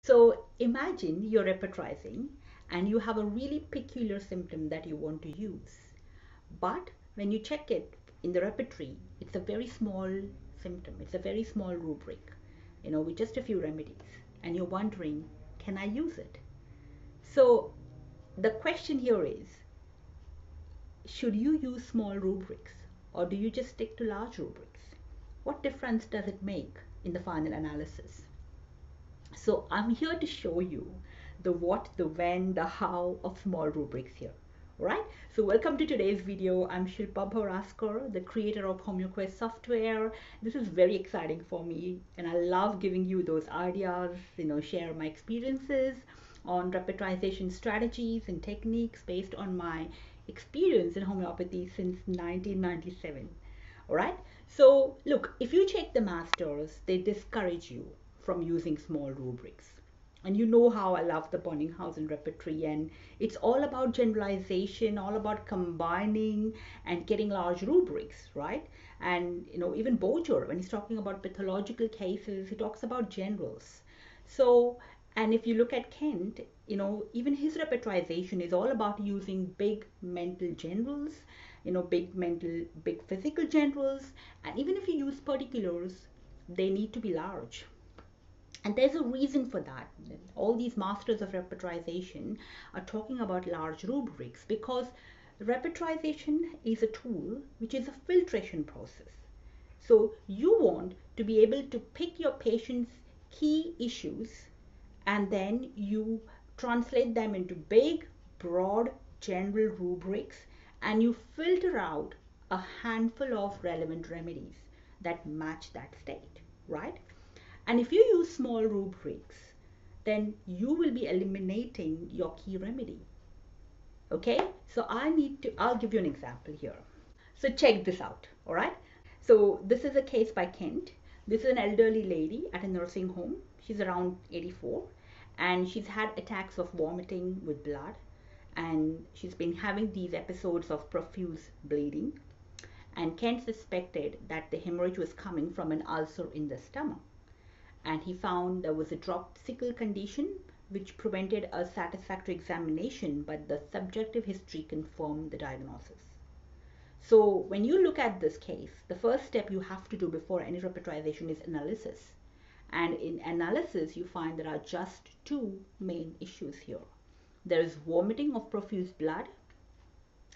So imagine you're repertorizing and you have a really peculiar symptom that you want to use. But when you check it in the repertory, it's a very small symptom, it's a very small rubric, with just a few remedies. And you're wondering, can I use it? So the question here is, should you use small rubrics or do you just stick to large rubrics? What difference does it make in the final analysis? So I'm here to show you the what, the when, the how of small rubrics here. Alright, so welcome to today's video. I'm Shilpa Bhoraskar, the creator of HomeoQuest software. This is very exciting for me and I love giving you those ideas, share my experiences on repertorization strategies and techniques based on my experience in homeopathy since 1997. All right. So look, if you check the masters, they discourage you from using small rubrics. And you know how I love the Bonninghausen repertory, and it's all about generalization, all about combining and getting large rubrics, right? And even Boger, when he's talking about pathological cases, he talks about generals. So, and if you look at Kent, even his repertorization is all about using big mental generals, big physical generals, and even if you use particulars, they need to be large. And there's a reason for that. All these masters of repertorization are talking about large rubrics because repertorization is a tool which is a filtration process. So you want to be able to pick your patient's key issues and then you translate them into big, broad, general rubrics and you filter out a handful of relevant remedies that match that state, right? And if you use small rubrics, then you will be eliminating your key remedy. Okay, so I'll give you an example here. So check this out, all right? So this is a case by Kent. This is an elderly lady at a nursing home. She's around 84 and she's had attacks of vomiting with blood and she's been having these episodes of profuse bleeding. And Kent suspected that the hemorrhage was coming from an ulcer in the stomach. And he found there was a dropsical condition which prevented a satisfactory examination, but the subjective history confirmed the diagnosis. So when you look at this case, the first step you have to do before any repertorization is analysis. And in analysis, you find there are just two main issues here. There is vomiting of profuse blood,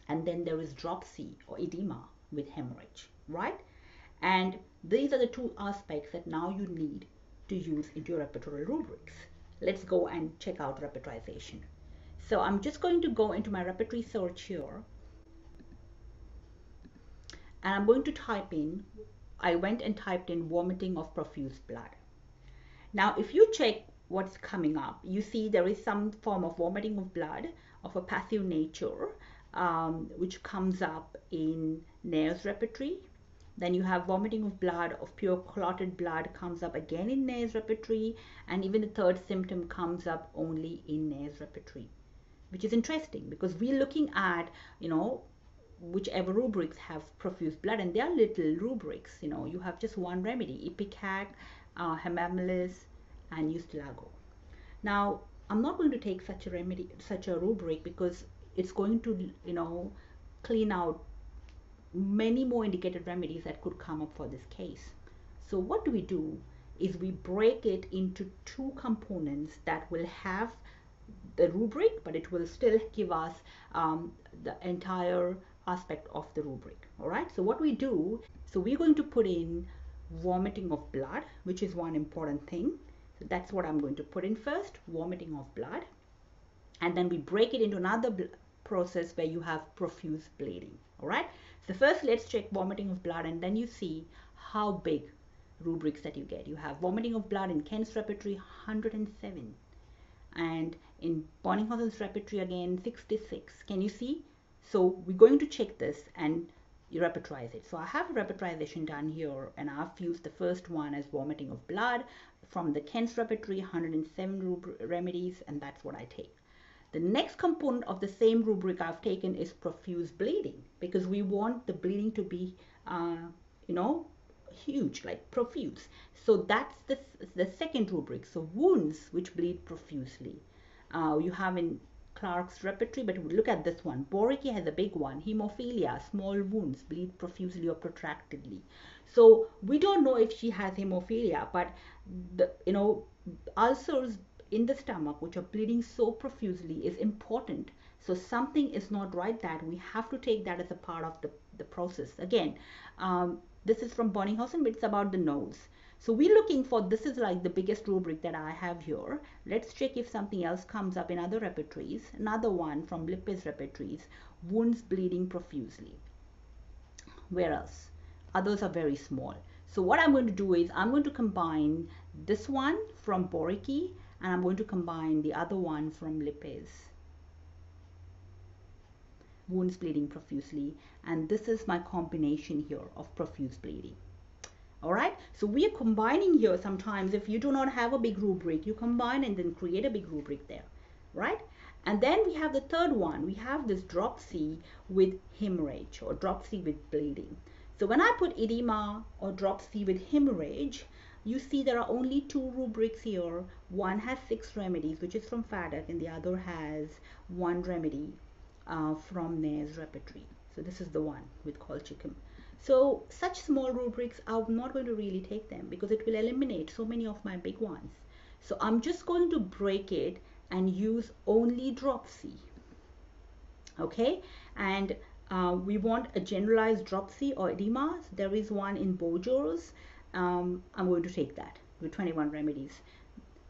and then there is dropsy or edema with hemorrhage, right? And these are the two aspects that now you need to use into your repertory rubrics. Let's go and check out repertorization. So I'm just going to go into my repertory search here and I'm going to type in, I went and typed in vomiting of profuse blood. Now, if you check what's coming up, you see there is some form of vomiting of blood of a passive nature, which comes up in Nair's repertory. Then you have vomiting of blood of pure clotted blood comes up again in Nair's repertory, and even the third symptom comes up only in Nair's repertory, which is interesting because we're looking at, whichever rubrics have profuse blood, and they are little rubrics. You have just one remedy, Ipecac, Hemamelis, and Eustilago. Now, I'm not going to take such a remedy, such a rubric, because it's going to, clean out many more indicated remedies that could come up for this case. So what do? Is we break it into two components that will have the rubric, but it will still give us the entire aspect of the rubric. All right, so what we do, so we're going to put in vomiting of blood, which is one important thing. So that's what I'm going to put in first, vomiting of blood. And then we break it into another process where you have profuse bleeding. All right, so first let's check vomiting of blood, and then you see how big rubrics that you get. You have vomiting of blood in Kent's repertory 107, and in Bonninghausen's repertory again 66. Can you see? So we're going to check this and you repertorize it. So I have a repertorization done here, and I've used the first one as vomiting of blood from the Kent's repertory 107 remedies, and that's what I take. The next component of the same rubric I've taken is profuse bleeding, because we want the bleeding to be, huge, like profuse. So that's the second rubric. So wounds which bleed profusely. You have in Clark's repertory, but look at this one. Boriki has a big one. Hemophilia, small wounds bleed profusely or protractedly. So we don't know if she has hemophilia, but ulcers in the stomach which are bleeding so profusely is important. So something is not right, that we have to take that as a part of the process. Again, this is from Bonninghausen, but it's about the nose. So we're looking for, this is like the biggest rubric that I have here. Let's check if something else comes up in other repertories. Another one from Lippi's repertories, wounds bleeding profusely. Where else? Others are very small. So what I'm going to do is I'm going to combine this one from Boriki, and I'm going to combine the other one from Lippi's. Wounds bleeding profusely, and this is my combination here of profuse bleeding. All right, so we are combining here. Sometimes if you do not have a big rubric, you combine and then create a big rubric there, right? And then we have the third one. We have this dropsy with hemorrhage or dropsy with bleeding. So when I put edema or dropsy with hemorrhage, you see there are only two rubrics here. One has 6 remedies, which is from Faddock, and the other has 1 remedy from Nair's repertory. So this is the one with colchicum. So such small rubrics, I'm not going to really take them because it will eliminate so many of my big ones. So I'm just going to break it and use only dropsy. Okay, and we want a generalized dropsy or edema. There is one in Bojor's. I'm going to take that with 21 remedies.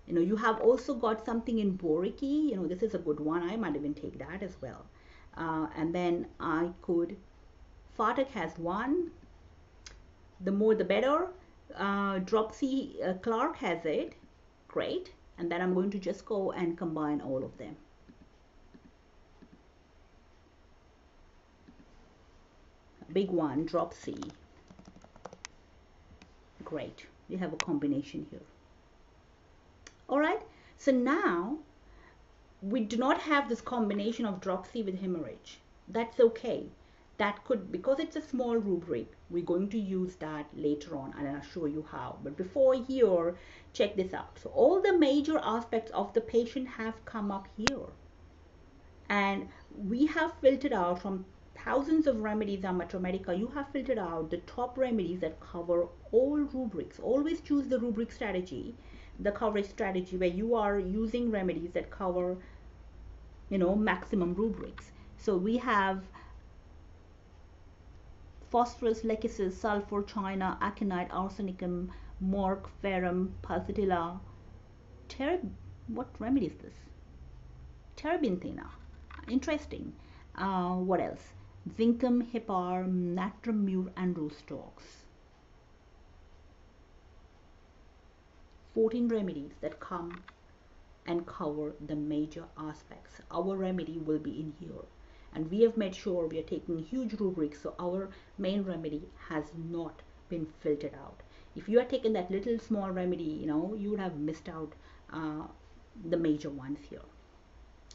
You have also got something in Boriki. This is a good one. I might even take that as well. And then I could, Faddock has one. The more the better. Dropsy, Clark has it. Great. And then I'm going to just go and combine all of them. Big one, dropsy. Great. We have a combination here. All right. So now we do not have this combination of dropsy with hemorrhage. That's okay. That could, because it's a small rubric, we're going to use that later on, and I'll show you how. But before here, check this out. So all the major aspects of the patient have come up here. And we have filtered out from thousands of remedies on Matromedica. You have filtered out the top remedies that cover all rubrics. Always choose the rubric strategy, the coverage strategy, where you are using remedies that cover, maximum rubrics. So we have phosphorus, lachesis, sulfur, china, aconite, arsenicum, mork, ferrum, pulsatilla, what remedy is this? Terebinthina. Interesting. What else? Zincum, hippar, natrum, mure, and rostox. 14 remedies that come and cover the major aspects. Our remedy will be in here. And we have made sure we are taking huge rubrics, so our main remedy has not been filtered out. If you had taken that little small remedy, you would have missed out the major ones here.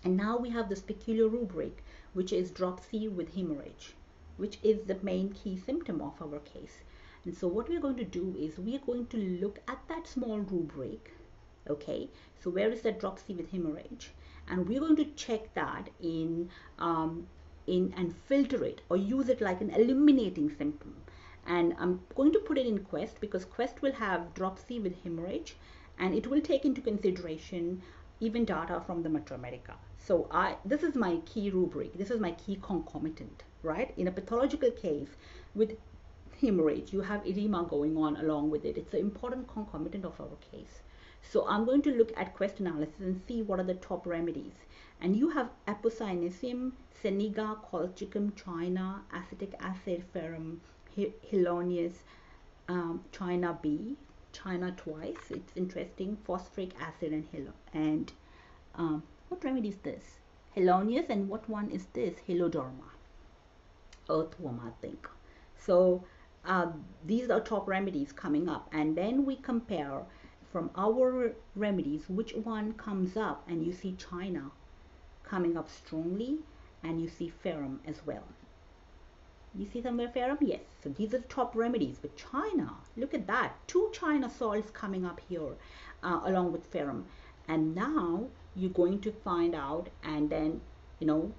And now we have this peculiar rubric, which is dropsy with hemorrhage, which is the main key symptom of our case. And so what we're going to do is we are going to look at that small rubric. Okay, so where is that dropsy with hemorrhage? And we're going to check that in and filter it or use it like an eliminating symptom. And I'm going to put it in Quest because Quest will have dropsy with hemorrhage, and it will take into consideration even data from the Matromedica. So this is my key rubric. This is my key concomitant, right? In a pathological case with hemorrhage, you have edema going on along with it. It's an important concomitant of our case. So I'm going to look at Quest analysis and see what are the top remedies. And you have apocynaceum, Seniga, colchicum, china, acetic acid, ferrum, Hilonius, china B, china twice. It's interesting. Phosphoric acid and what remedy is this? Hilonius, and what one is this? Heloderma, earthworm, I think. So these are top remedies coming up, and then we compare from our remedies which one comes up, and you see china coming up strongly, and you see ferrum as well. You see somewhere ferrum? Yes. So these are the top remedies. But China, look at that. 2 China salts coming up here along with ferrum. And now you're going to find out and then, you know,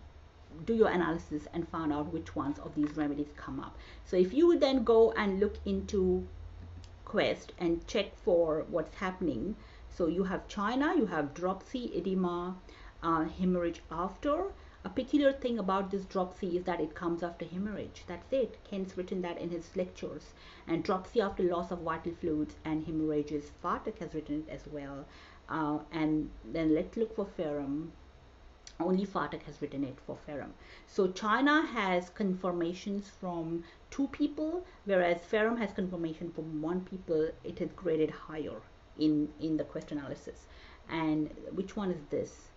do your analysis and find out which ones of these remedies come up. So if you then go and look into Quest and check for what's happening. So you have China, you have dropsy, edema, hemorrhage after. A peculiar thing about this dropsy is that it comes after hemorrhage. That's it. Ken's written that in his lectures. And dropsy after loss of vital fluids and hemorrhages. Fartak has written it as well. And then let's look for ferrum. Only Fartak has written it for ferrum. So China has confirmations from 2 people, whereas ferrum has confirmation from 1 people. It is graded higher in the Quest analysis. And which one is this?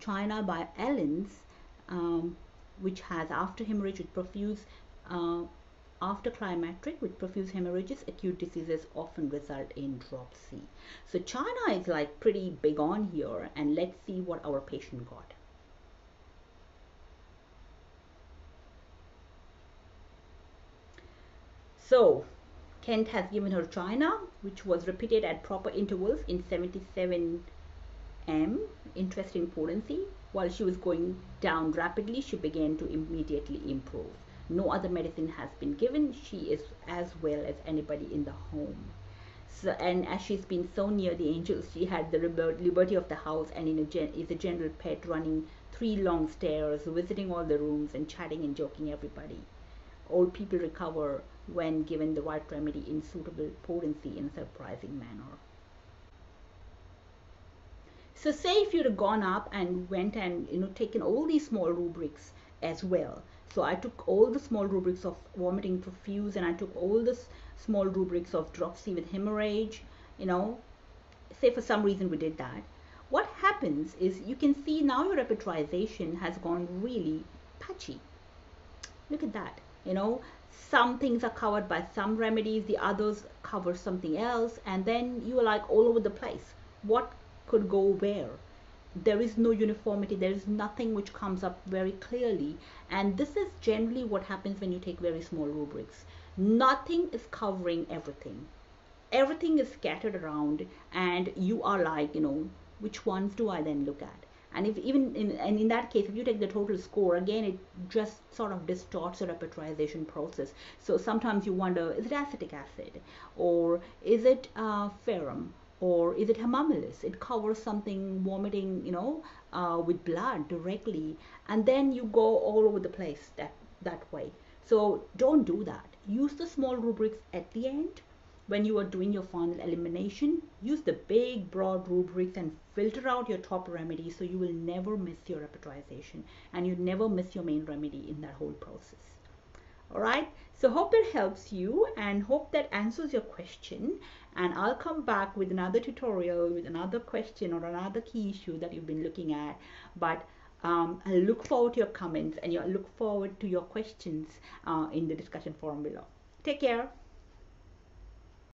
China by Ellens, which has after hemorrhage with profuse, after climacteric with profuse hemorrhages, acute diseases often result in dropsy. So China is like pretty big on here, and let's see what our patient got. So Kent has given her China, which was repeated at proper intervals in 77 M, interesting potency. While she was going down rapidly, she began to immediately improve. No other medicine has been given. She is as well as anybody in the home. So, and as she's been so near the angels, she had the liberty of the house and is a general pet, running 3 long stairs, visiting all the rooms and chatting and joking everybody. Old people recover when given the right remedy in suitable potency in a surprising manner. So say if you'd have gone up and went and taken all these small rubrics as well. So I took all the small rubrics of vomiting profuse, and I took all the small rubrics of dropsy with hemorrhage, say for some reason we did that. What happens is you can see now your repertorization has gone really patchy. Look at that. Some things are covered by some remedies, the others cover something else, and then you are like all over the place. What could go where? There is no uniformity. There is nothing which comes up very clearly, and this is generally what happens when you take very small rubrics. Nothing is covering everything. Everything is scattered around, and you are like, which ones do I then look at? And if even in that case, if you take the total score, again, it just sort of distorts the repertorization process. So sometimes you wonder, is it acetic acid, or is it ferrum, or is it hemamelis? It covers something vomiting, with blood directly, and then you go all over the place that way. So don't do that. Use the small rubrics at the end. When you are doing your final elimination, use the big broad rubrics and filter out your top remedy, so you will never miss your repertorization and you never miss your main remedy in that whole process. Alright, so hope that helps you and hope that answers your question, and I'll come back with another tutorial with another question or another key issue that you've been looking at. But I look forward to your comments and I look forward to your questions in the discussion forum below. Take care.